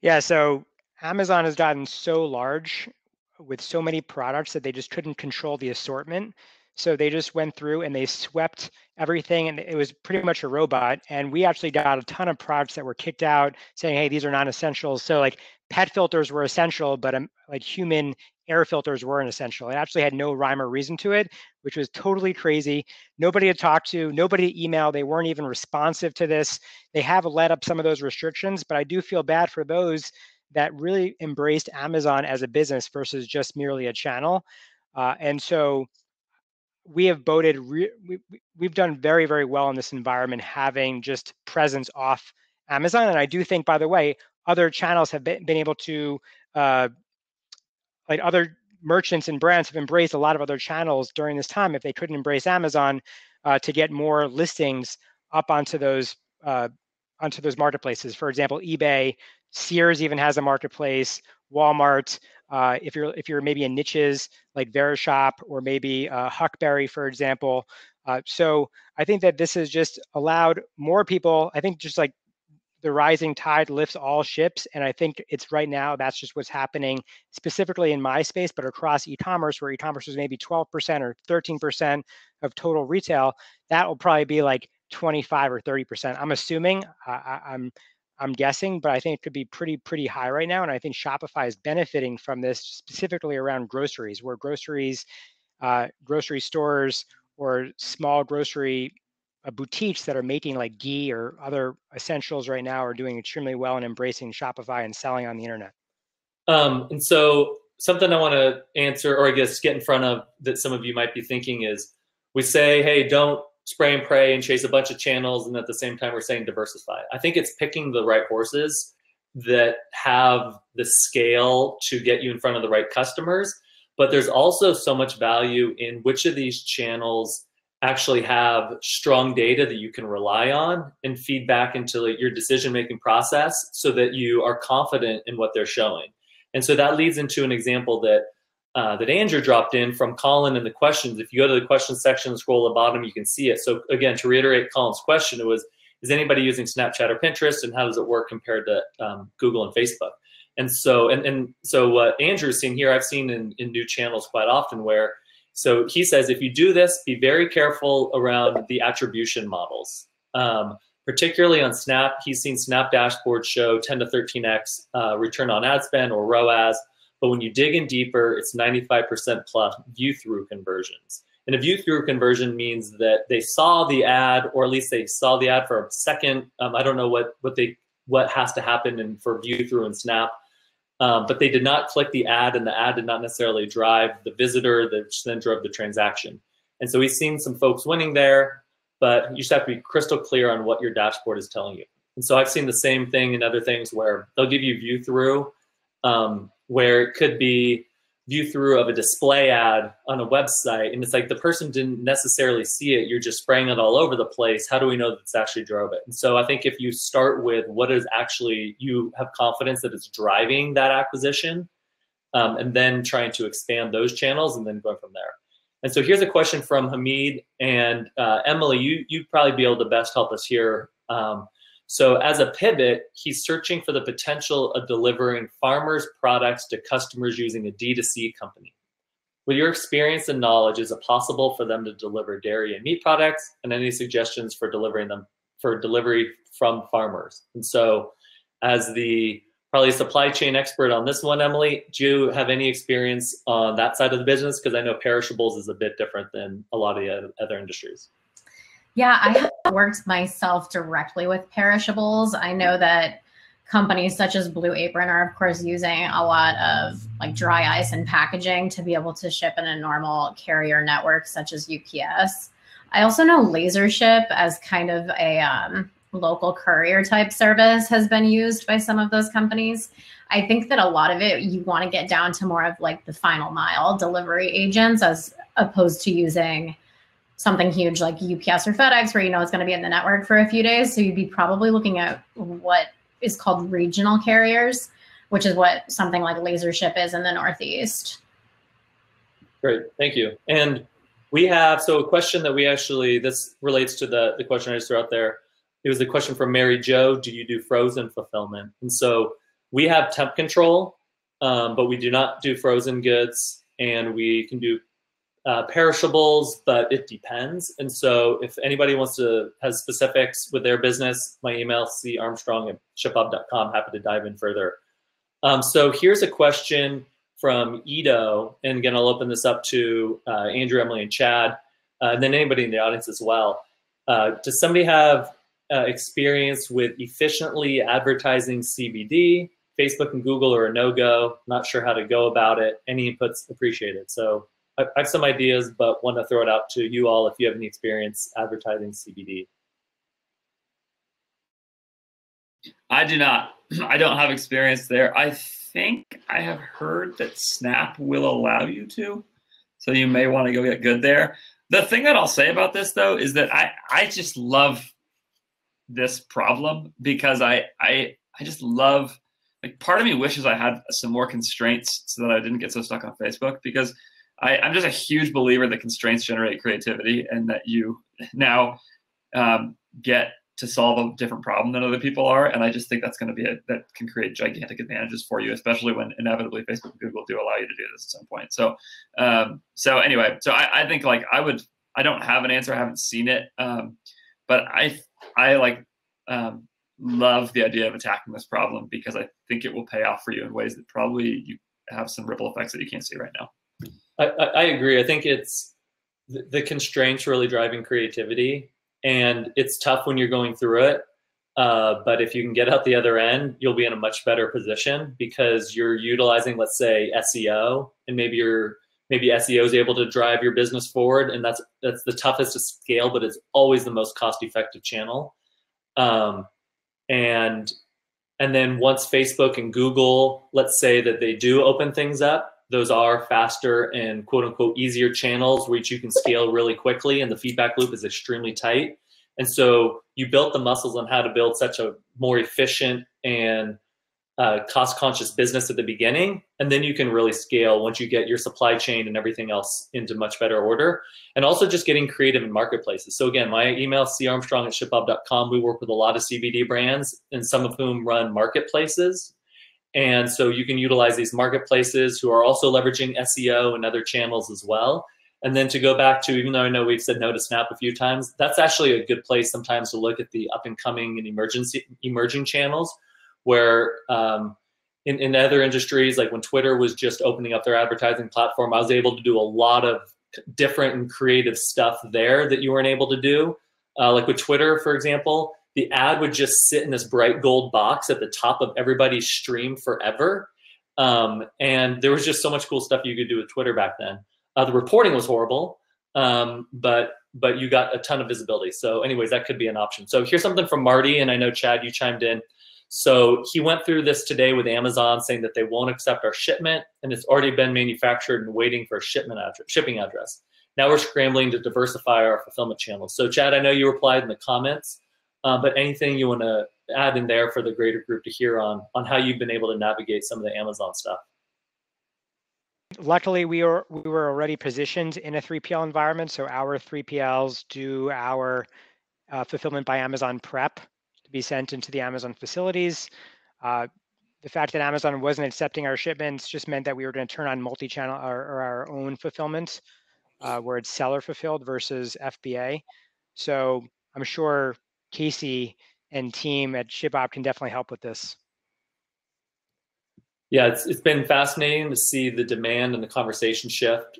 Yeah, so Amazon has gotten so large with so many products that they just couldn't control the assortment. So they just went through and they swept everything, and it was pretty much a robot. And we actually got a ton of products that were kicked out saying, hey, these are non-essentials. So like pet filters were essential, but like human air filters weren't essential. It actually had no rhyme or reason to it, which was totally crazy. Nobody had talked to, nobody emailed. They weren't even responsive to this. They have let up some of those restrictions, but I do feel bad for those that really embraced Amazon as a business versus just merely a channel. And so we have voted, we've done very, very well in this environment, having just presence off Amazon. And I do think, by the way, other channels have been able to, like other merchants and brands have embraced a lot of other channels during this time if they couldn't embrace Amazon to get more listings up onto those marketplaces. For example, eBay, Sears even has a marketplace, Walmart. If you're maybe in niches like Verishop or maybe Huckberry, for example. So I think that this has just allowed more people. I think just like the rising tide lifts all ships. And I think it's right now, that's just what's happening specifically in my space, but across e-commerce, where e-commerce is maybe 12% or 13% of total retail, that will probably be like 25 or 30%. I'm assuming, I'm guessing, but I think it could be pretty high right now. And I think Shopify is benefiting from this specifically around groceries, where grocery stores or small grocery boutiques that are making like ghee or other essentials right now are doing extremely well and embracing Shopify and selling on the internet. And so something I want to answer, or I guess get in front of, that some of you might be thinking is, we say, hey, don't spray and pray and chase a bunch of channels, and at the same time we're saying diversify. I think it's picking the right horses that have the scale to get you in front of the right customers, but there's also so much value in which of these channels actually have strong data that you can rely on and feed back into like your decision-making process so that you are confident in what they're showing. And so that leads into an example that that Andrew dropped in from Colin in the questions. If you go to the questions section and scroll at the bottom, you can see it. So again, to reiterate Colin's question, it was, is anybody using Snapchat or Pinterest, and how does it work compared to Google and Facebook? And so, so what Andrew's seen here, I've seen in new channels quite often where, so he says, if you do this, be very careful around the attribution models. Particularly on Snap, he's seen Snap dashboards show 10 to 13x return on ad spend or ROAS, but when you dig in deeper, it's 95% plus view-through conversions. And a view-through conversion means that they saw the ad, or at least they saw the ad for a second. I don't know what has to happen for view-through in Snap. But they did not click the ad, and the ad did not necessarily drive the visitor that then drove the transaction. And so we've seen some folks winning there, but you just have to be crystal clear on what your dashboard is telling you. And so I've seen the same thing in other things where they'll give you view through, where it could be view through of a display ad on a website, and it's like the person didn't necessarily see it, you're just spraying it all over the place. How do we know that it's actually drove it? And so I think if you start with what is actually, you have confidence that it's driving that acquisition, and then trying to expand those channels and then going from there. And so here's a question from Hamid, and Emily, you'd probably be able to best help us here. So as a pivot, he's searching for the potential of delivering farmers' products to customers using a D2C company. With your experience and knowledge, is it possible for them to deliver dairy and meat products, and any suggestions for delivering them for delivery from farmers? And so as the probably supply chain expert on this one, Emily, do you have any experience on that side of the business? Because I know perishables is a bit different than a lot of the other industries. Yeah, I have worked myself directly with perishables. I know that companies such as Blue Apron are, of course, using a lot of like dry ice and packaging to be able to ship in a normal carrier network such as UPS. I also know LaserShip as kind of a local courier type service has been used by some of those companies. I think that a lot of it, you want to get down to more of like the final mile delivery agents as opposed to using something huge like UPS or FedEx where you know it's going to be in the network for a few days. So you'd be probably looking at what is called regional carriers, which is what something like LaserShip is in the Northeast. Great, thank you. And we have, so a question that we actually, this relates to the question I just threw out there. It was a question from Mary Jo, do you do frozen fulfillment? And so we have temp control, but we do not do frozen goods, and we can do perishables, but it depends. And so if anybody wants to has specifics with their business, my email, carmstrong@shipbob.com, happy to dive in further. So here's a question from Ido, and again, I'll open this up to Andrew, Emily, and Chad, and then anybody in the audience as well. Does somebody have experience with efficiently advertising CBD? Facebook and Google are a no-go. Not sure how to go about it. Any inputs appreciated. So I have some ideas, but want to throw it out to you all if you have any experience advertising CBD. I do not. I don't have experience there. I think I have heard that Snap will allow you to, so you may want to go get good there. The thing that I'll say about this, though, is that I just love this problem because I just love, like, part of me wishes I had some more constraints so that I didn't get so stuck on Facebook, because I'm just a huge believer that constraints generate creativity, and that you now get to solve a different problem than other people are. And I just think that's going to be that can create gigantic advantages for you, especially when inevitably Facebook and Google do allow you to do this at some point. So, so anyway, so I think, like, I don't have an answer. I haven't seen it. But I love the idea of attacking this problem, because I think it will pay off for you in ways that probably you have some ripple effects that you can't see right now. I agree. I think it's the constraints really driving creativity. And it's tough when you're going through it, but if you can get out the other end, you'll be in a much better position, because you're utilizing, let's say, SEO, and maybe SEO is able to drive your business forward, and that's the toughest to scale, but it's always the most cost-effective channel. And then once Facebook and Google, let's say that they do open things up, those are faster and quote unquote easier channels which you can scale really quickly, and the feedback loop is extremely tight. And so you built the muscles on how to build such a more efficient and cost-conscious business at the beginning, and then you can really scale once you get your supply chain and everything else into much better order. And also just getting creative in marketplaces. So again, my email is carmstrong@shipbob.com. We work with a lot of CBD brands, and some of whom run marketplaces. And so you can utilize these marketplaces who are also leveraging SEO and other channels as well. And then to go back to, even though I know we've said no to Snap a few times, that's actually a good place sometimes to look at the up and coming and emerging channels, where in other industries, like when Twitter was just opening up their advertising platform, I was able to do a lot of different and creative stuff there that you weren't able to do. Like with Twitter, for example, the ad would just sit in this bright gold box at the top of everybody's stream forever. And there was just so much cool stuff you could do with Twitter back then. The reporting was horrible, but you got a ton of visibility. So anyways, that could be an option. So here's something from Marty, and I know, Chad, you chimed in. So he went through this today with Amazon, saying that they won't accept our shipment, and it's already been manufactured and waiting for a shipping address. Now we're scrambling to diversify our fulfillment channels. So Chad, I know you replied in the comments, but anything you want to add in there for the greater group to hear on how you've been able to navigate some of the Amazon stuff? Luckily, we were already positioned in a 3PL environment, so our 3PLs do our fulfillment by Amazon prep to be sent into the Amazon facilities. The fact that Amazon wasn't accepting our shipments just meant that we were going to turn on multi-channel or our own fulfillment, where it's seller fulfilled versus FBA. So I'm sure Casey and team at ShipBob can definitely help with this. Yeah, it's been fascinating to see the demand and the conversation shift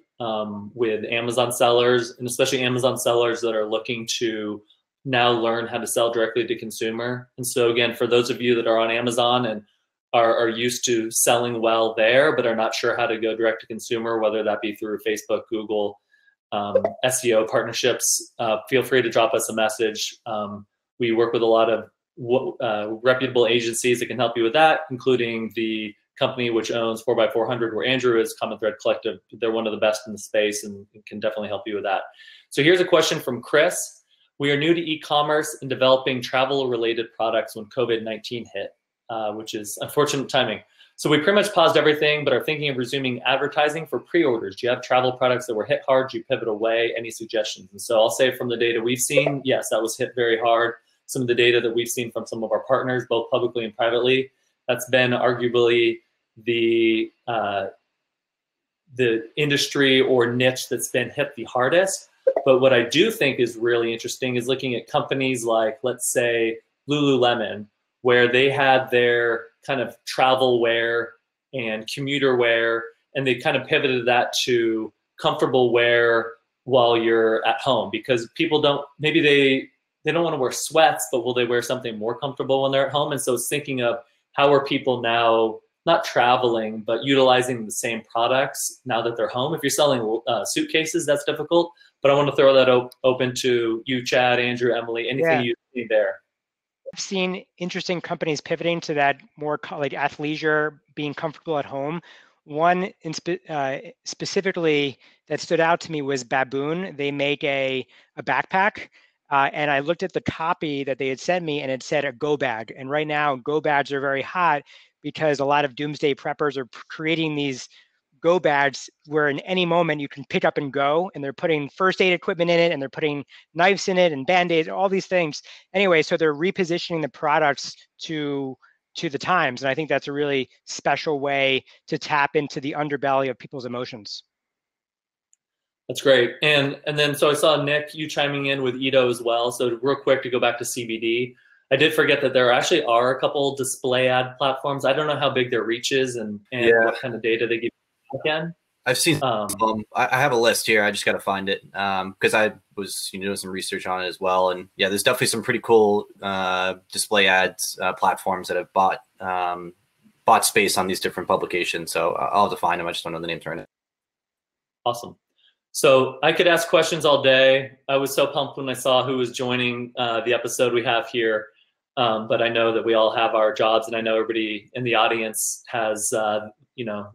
with Amazon sellers, and especially Amazon sellers that are looking to now learn how to sell directly to consumer. And so again, for those of you that are on Amazon and are used to selling well there, but are not sure how to go direct to consumer, whether that be through Facebook, Google, SEO partnerships, feel free to drop us a message. We work with a lot of reputable agencies that can help you with that, including the company which owns 4x400, where Andrew is, Common Thread Collective. They're one of the best in the space and can definitely help you with that. So here's a question from Chris. We are new to e-commerce and developing travel-related products when COVID-19 hit, which is unfortunate timing. So we pretty much paused everything, but are thinking of resuming advertising for pre-orders. Do you have travel products that were hit hard? Do you pivot away? Any suggestions? And so I'll say from the data we've seen, yes, that was hit very hard. Some of the data that we've seen from some of our partners, both publicly and privately, that's been arguably the industry or niche that's been hit the hardest. But what I do think is really interesting is looking at companies like, let's say, Lululemon, where they had their kind of travel wear and commuter wear, and they kind of pivoted that to comfortable wear while you're at home, because people don't, maybe they don't want to wear sweats, but will they wear something more comfortable when they're at home? And so it's thinking of how are people now not traveling, but utilizing the same products now that they're home. If you're selling suitcases, that's difficult. But I want to throw that open to you, Chad, Andrew, Emily, anything you see there. I've seen interesting companies pivoting to that more like athleisure, being comfortable at home. One specifically that stood out to me was Baboon. They make a backpack, and I looked at the copy that they had sent me, and it said a go bag. And right now, go bags are very hot because a lot of doomsday preppers are creating these go bags where in any moment you can pick up and go, and they're putting first aid equipment in it, and they're putting knives in it and band-aids, all these things. Anyway, so they're repositioning the products to the times, and I think that's a really special way to tap into the underbelly of people's emotions. That's great. And then so I saw Nick, you chiming in with Ito as well. So real quick to go back to CBD, I did forget that there actually are a couple display ad platforms. I don't know how big their reach is and what kind of data they give you again. I've seen I have a list here. I just got to find it because I was doing some research on it as well. And yeah, there's definitely some pretty cool display ads platforms that have bought space on these different publications. So I'll have to find them. I just don't know the names right now. Awesome. So I could ask questions all day. I was so pumped when I saw who was joining the episode we have here. But I know that we all have our jobs, and I know everybody in the audience has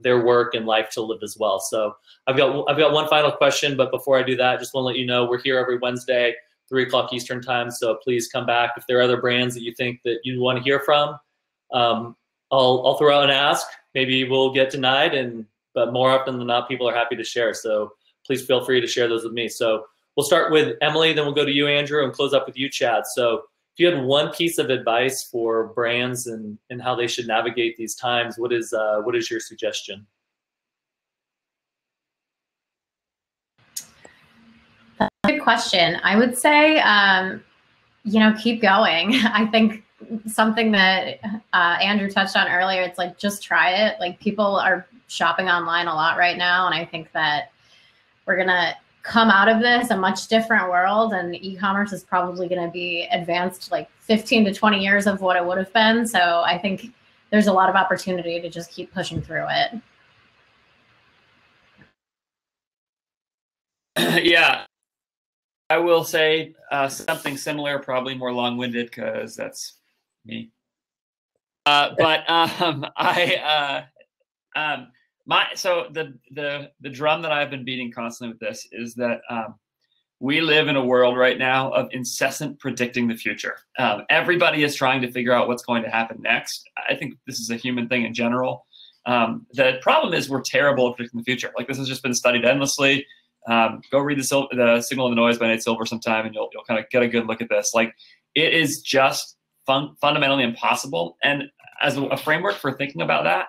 their work and life to live as well. So I've got one final question, but before I do that, I just want to let you know we're here every Wednesday, 3 o'clock Eastern time. So please come back if there are other brands that you think that you want to hear from. I'll throw out and ask. Maybe we'll get denied, but more often than not, people are happy to share. So please feel free to share those with me. So we'll start with Emily, then we'll go to you, Andrew, and close up with you, Chad. So if you had one piece of advice for brands and how they should navigate these times, what is your suggestion? That's a good question. I would say, keep going. I think something that Andrew touched on earlier, it's like, just try it. Like, people are shopping online a lot right now. And I think that we're going to come out of this a much different world, and e-commerce is probably going to be advanced like 15 to 20 years of what it would have been. So I think there's a lot of opportunity to just keep pushing through it. Yeah, I will say something similar, probably more long-winded because that's me. So the drum that I've been beating constantly with this is that we live in a world right now of incessant predicting the future. Everybody is trying to figure out what's going to happen next. I think this is a human thing in general. The problem is we're terrible at predicting the future. Like, this has just been studied endlessly. Go read the Signal and the Noise by Nate Silver sometime, and you'll kind of get a good look at this. Like, it is just fundamentally impossible. And as a framework for thinking about that,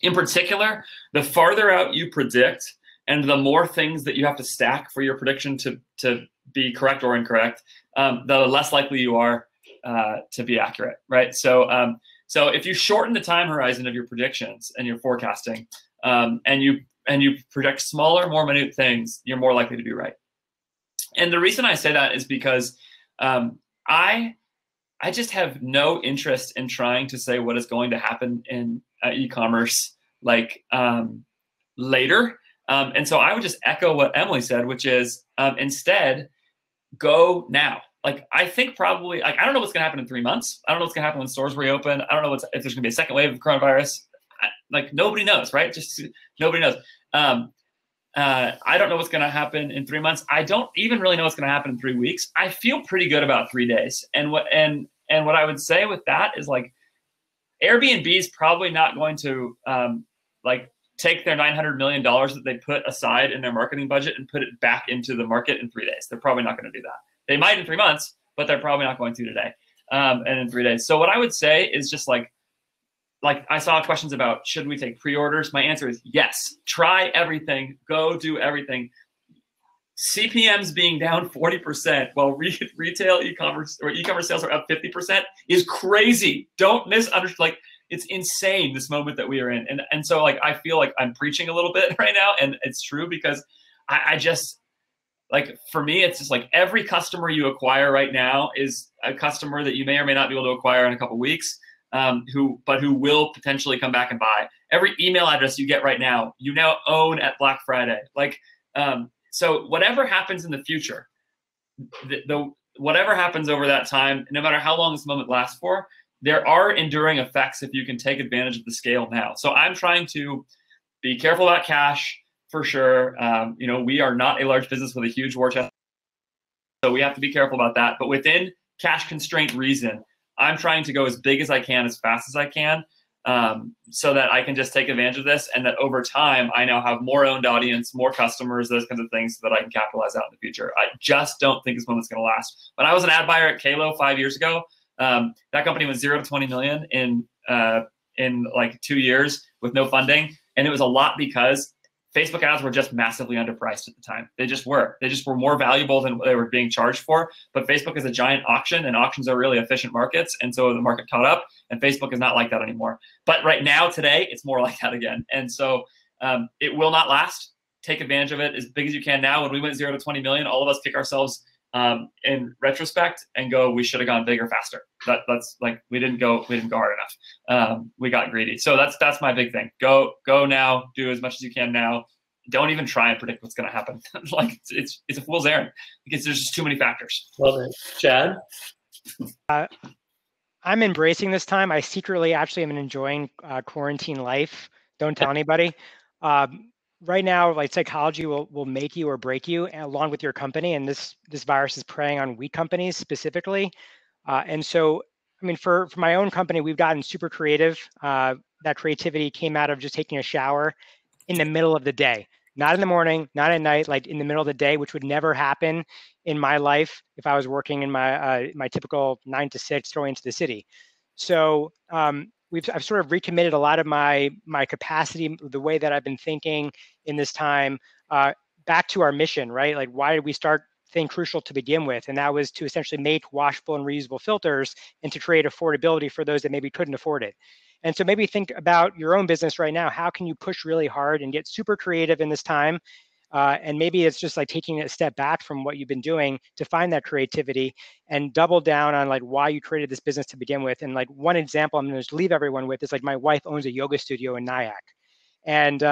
in particular, the farther out you predict and the more things that you have to stack for your prediction to be correct or incorrect, the less likely you are to be accurate, right? So if you shorten the time horizon of your predictions and your forecasting, and you project smaller, more minute things, you're more likely to be right. And the reason I say that is because I just have no interest in trying to say what is going to happen in e-commerce later. And so I would just echo what Emily said, which is instead go now. Like, I think probably, I don't know what's going to happen in 3 months. I don't know what's going to happen when stores reopen. I don't know if there's going to be a second wave of coronavirus. Nobody knows, right? Just nobody knows. I don't know what's going to happen in 3 months. I don't even really know what's going to happen in 3 weeks. I feel pretty good about 3 days. And what I would say with that is, like, Airbnb is probably not going to take their $900 million that they put aside in their marketing budget and put it back into the market in 3 days. They're probably not going to do that. They might in 3 months, but they're probably not going to today and in 3 days. So what I would say is just like I saw questions about, should we take pre-orders? My answer is yes. Try everything. Go do everything. CPMs being down 40% while retail e-commerce or e-commerce sales are up 50% is crazy. Don't misunderstand. It's insane, this moment that we are in. And so I feel like I'm preaching a little bit right now, and it's true because I just, for me, it's just every customer you acquire right now is a customer that you may or may not be able to acquire in a couple of weeks, who will potentially come back and buy. Every email address you get right now, you now own at Black Friday. So whatever happens in the future, whatever happens over that time, no matter how long this moment lasts for, there are enduring effects if you can take advantage of the scale now. So I'm trying to be careful about cash for sure. You know, we are not a large business with a huge war chest, so we have to be careful about that. But within cash constraint reason, I'm trying to go as big as I can, as fast as I can, so that I can just take advantage of this, and that over time I now have more owned audience, more customers, those kinds of things, so that I can capitalize out in the future. I just don't think this moment's going to last. When I was an ad buyer at Kalo 5 years ago, that company was 0 to 20 million in like 2 years with no funding, and it was a lot because Facebook ads were just massively underpriced at the time. They just were more valuable than they were being charged for. But Facebook is a giant auction, and auctions are really efficient markets. And so the market caught up, and Facebook is not like that anymore. But right now, today, it's more like that again. And so it will not last. Take advantage of it as big as you can now. When we went 0 to 20 million, all of us kick ourselves in retrospect and go, we should have gone bigger faster. That's like, we didn't go hard enough. We got greedy. So that's my big thing. Go now, do as much as you can now. Don't even try and predict what's going to happen. Like it's a fool's errand because there's just too many factors. Love it. Chad? I'm embracing this time. I secretly actually am enjoying quarantine life. Don't tell anybody. Right now, like psychology will make you or break you along with your company. And this virus is preying on weak companies specifically. And so, I mean, for my own company, we've gotten super creative. That creativity came out of just taking a shower in the middle of the day, not in the morning, not at night, like in the middle of the day, which would never happen in my life if I was working in my typical 9 to 6 going into the city. So I've sort of recommitted a lot of my capacity, the way that I've been thinking in this time, back to our mission, right? Like, why did we start ThinkCrucial to begin with? And that was to essentially make washable and reusable filters and to create affordability for those that maybe couldn't afford it. And so maybe think about your own business right now. How can you push really hard and get super creative in this time? And maybe it's just like taking a step back from what you've been doing to find that creativity and double down on like why you created this business to begin with. And like one example I'm going to just leave everyone with is like my wife owns a yoga studio in Nyack. And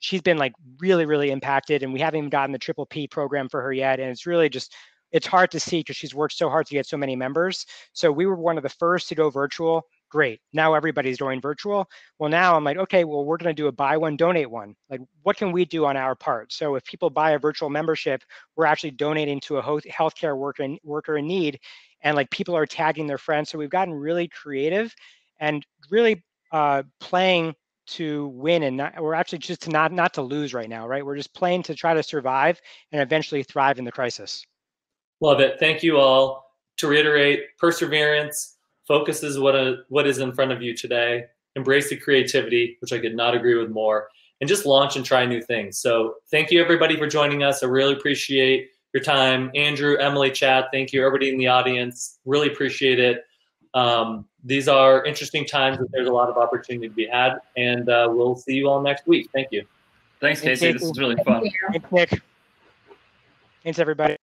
she's been like really, really impacted, and we haven't even gotten the Triple P program for her yet. And it's really just, it's hard to see because she's worked so hard to get so many members. So we were one of the first to go virtual. Great. Now everybody's going virtual. Well, now I'm like, okay, well, we're going to do a buy one, donate one. Like, what can we do on our part? So if people buy a virtual membership, we're actually donating to a healthcare worker in need. And like people are tagging their friends. So we've gotten really creative and really playing to win, and we're actually just to not to lose right now, right? We're just playing to try to survive and eventually thrive in the crisis. Love it. Thank you all. To reiterate, perseverance, focus is what is in front of you today. Embrace the creativity, which I could not agree with more, and just launch and try new things. So thank you everybody for joining us. I really appreciate your time. Andrew, Emily, Chad, thank you. Everybody in the audience, really appreciate it. These are interesting times, but there's a lot of opportunity to be had, and we'll see you all next week. Thank you. Thanks, Casey. This is really fun. Thanks, Nick. Thanks, everybody.